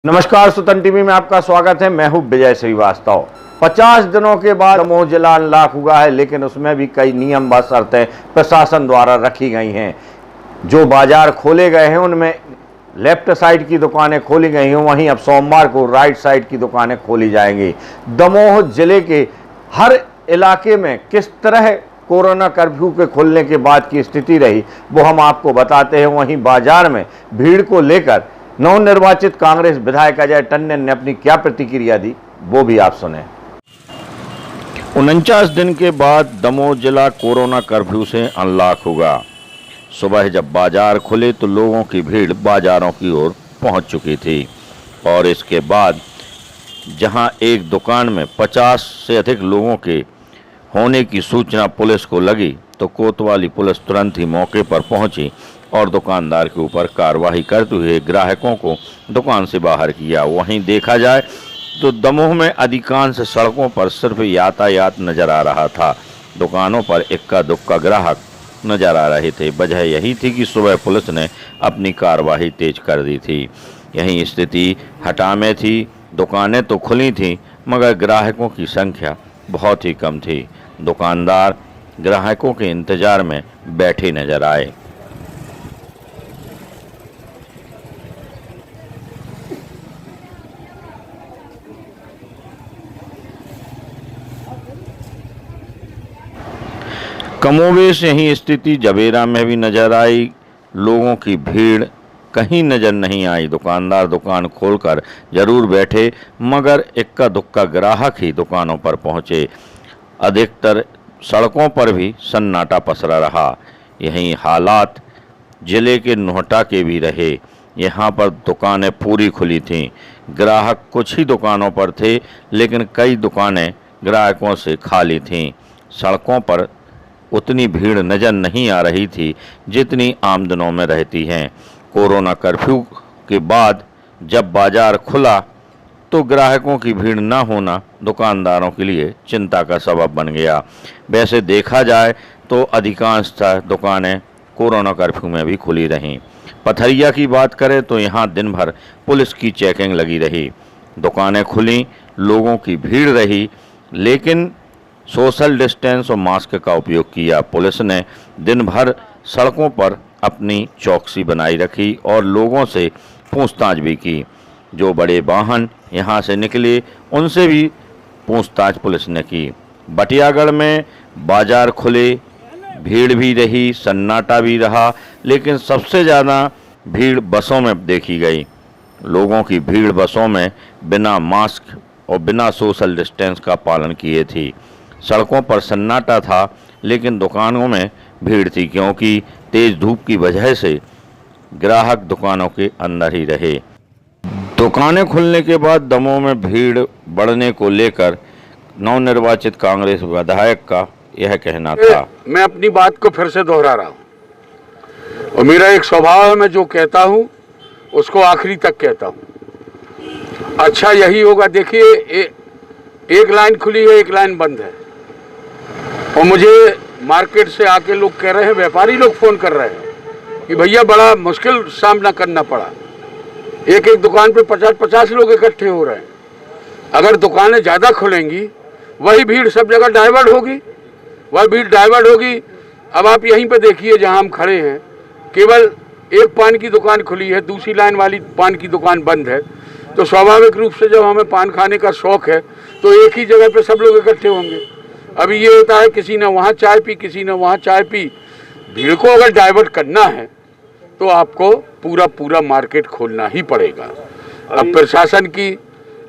नमस्कार, सुतन टीवी में आपका स्वागत है। मैं हूं विजय श्रीवास्तव। 50 दिनों के बाद दमोह जिला अनलॉक हुआ है, लेकिन उसमें भी कई नियम व शर्तें प्रशासन द्वारा रखी गई हैं। जो बाजार खोले गए हैं उनमें लेफ्ट साइड की दुकानें खोली गई हैं, वहीं अब सोमवार को राइट साइड की दुकानें खोली जाएंगी। दमोह जिले के हर इलाके में किस तरह कोरोना कर्फ्यू के खुलने के बाद की स्थिति रही वो हम आपको बताते हैं। वहीं बाजार में भीड़ को लेकर नवनिर्वाचित कांग्रेस विधायक अजय टंडन ने अपनी क्या प्रतिक्रिया दी वो भी आप सुने। 49 दिन के बाद दमोह जिला कोरोना कर्फ्यू से अनलॉक होगा। सुबह जब बाजार खुले तो लोगों की भीड़ बाजारों की ओर पहुंच चुकी थी और इसके बाद जहां एक दुकान में 50 से अधिक लोगों के होने की सूचना पुलिस को लगी तो कोतवाली पुलिस तुरंत ही मौके पर पहुंची और दुकानदार के ऊपर कार्रवाई करते हुए ग्राहकों को दुकान से बाहर किया। वहीं देखा जाए तो दमोह में अधिकांश सड़कों पर सिर्फ यातायात नजर आ रहा था। दुकानों पर इक्का दुक्का ग्राहक नजर आ रहे थे। वजह यही थी कि सुबह पुलिस ने अपनी कार्रवाई तेज कर दी थी। यही स्थिति हटा में थी। दुकानें तो खुली थीं मगर ग्राहकों की संख्या बहुत ही कम थी। दुकानदार ग्राहकों के इंतजार में बैठे नजर आए। कमोवेश यही स्थिति जबेरा में भी नजर आई। लोगों की भीड़ कहीं नजर नहीं आई। दुकानदार दुकान खोलकर जरूर बैठे मगर इक्का दुक्का ग्राहक ही दुकानों पर पहुंचे। अधिकतर सड़कों पर भी सन्नाटा पसरा रहा। यही हालात जिले के नोहटा के भी रहे। यहाँ पर दुकानें पूरी खुली थीं। ग्राहक कुछ ही दुकानों पर थे लेकिन कई दुकानें ग्राहकों से खाली थीं। सड़कों पर उतनी भीड़ नजर नहीं आ रही थी जितनी आम दिनों में रहती हैं। कोरोना कर्फ्यू के बाद जब बाजार खुला तो ग्राहकों की भीड़ न होना दुकानदारों के लिए चिंता का सबब बन गया। वैसे देखा जाए तो अधिकांश दुकानें कोरोना कर्फ्यू में भी खुली रहीं। पथरिया की बात करें तो यहाँ दिन भर पुलिस की चेकिंग लगी रही। दुकानें खुली, लोगों की भीड़ रही लेकिन सोशल डिस्टेंस और मास्क का उपयोग किया। पुलिस ने दिन भर सड़कों पर अपनी चौकसी बनाई रखी और लोगों से पूछताछ भी की। जो बड़े वाहन यहां से निकले उनसे भी पूछताछ पुलिस ने की। बटियागढ़ में बाजार खुले, भीड़ भी रही, सन्नाटा भी रहा लेकिन सबसे ज़्यादा भीड़ बसों में देखी गई। लोगों की भीड़ बसों में बिना मास्क और बिना सोशल डिस्टेंस का पालन किए थी। सड़कों पर सन्नाटा था लेकिन दुकानों में भीड़ थी क्योंकि तेज धूप की वजह से ग्राहक दुकानों के अंदर ही रहे। दुकानें खुलने के बाद दमोह में भीड़ बढ़ने को लेकर नवनिर्वाचित कांग्रेस विधायक का यह कहना था। मैं अपनी बात को फिर से दोहरा रहा हूँ और मेरा एक स्वभाव है, मैं जो कहता हूँ उसको आखिरी तक कहता हूँ। अच्छा यही होगा। देखिए एक लाइन खुली है, एक लाइन बंद है और मुझे मार्केट से आके लोग कह रहे हैं, व्यापारी लोग फ़ोन कर रहे हैं कि भैया बड़ा मुश्किल सामना करना पड़ा। एक एक दुकान पे 50-50 लोग इकट्ठे हो रहे हैं। अगर दुकानें ज़्यादा खुलेंगी वही भीड़ सब जगह डाइवर्ट होगी, वह भीड़ डाइवर्ट होगी। अब आप यहीं पे देखिए जहां हम खड़े हैं, केवल एक पान की दुकान खुली है, दूसरी लाइन वाली पान की दुकान बंद है। तो स्वाभाविक रूप से जब हमें पान खाने का शौक़ है तो एक ही जगह पे सब लोग इकट्ठे होंगे। अभी ये होता है किसी ने वहाँ चाय पी, किसी ने वहाँ चाय पी। भीड़ को अगर डाइवर्ट करना है तो आपको पूरा मार्केट खोलना ही पड़ेगा। अब प्रशासन की,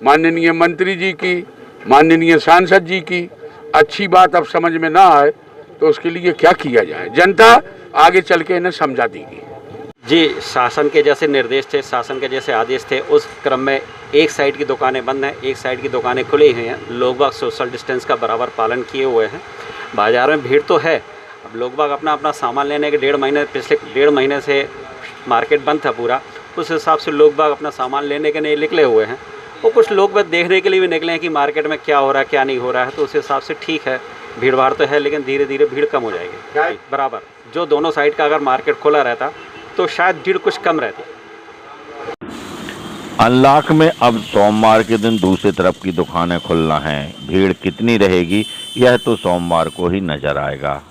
माननीय मंत्री जी की, माननीय सांसद जी की अच्छी बात अब समझ में ना आए तो उसके लिए क्या किया जाए, जनता आगे चल के इन्हें समझा देगी। जी, शासन के जैसे निर्देश थे, शासन के जैसे आदेश थे, उस क्रम में एक साइड की दुकानें बंद हैं, एक साइड की दुकानें खुली हुई हैं। लोग बाग सोशल डिस्टेंस का बराबर पालन किए हुए हैं। बाजार में भीड़ तो है। अब लोग बाग अपना सामान लेने के पिछले 1.5 महीने से मार्केट बंद था पूरा। उस हिसाब से लोग बाग अपना सामान लेने के लिए निकले हुए हैं और कुछ लोग बस देखने के लिए भी निकले हैं कि मार्केट में क्या हो रहा है क्या नहीं हो रहा है। तो उस हिसाब से ठीक है, भीड़ भाड़ तो है लेकिन धीरे धीरे भीड़ कम हो जाएगी। बराबर जो दोनों साइड का अगर मार्केट खुला रहता तो शायद भीड़ कुछ कम रहती। अनलॉक में अब सोमवार के दिन दूसरी तरफ की दुकानें खुलना हैं। भीड़ कितनी रहेगी यह तो सोमवार को ही नजर आएगा।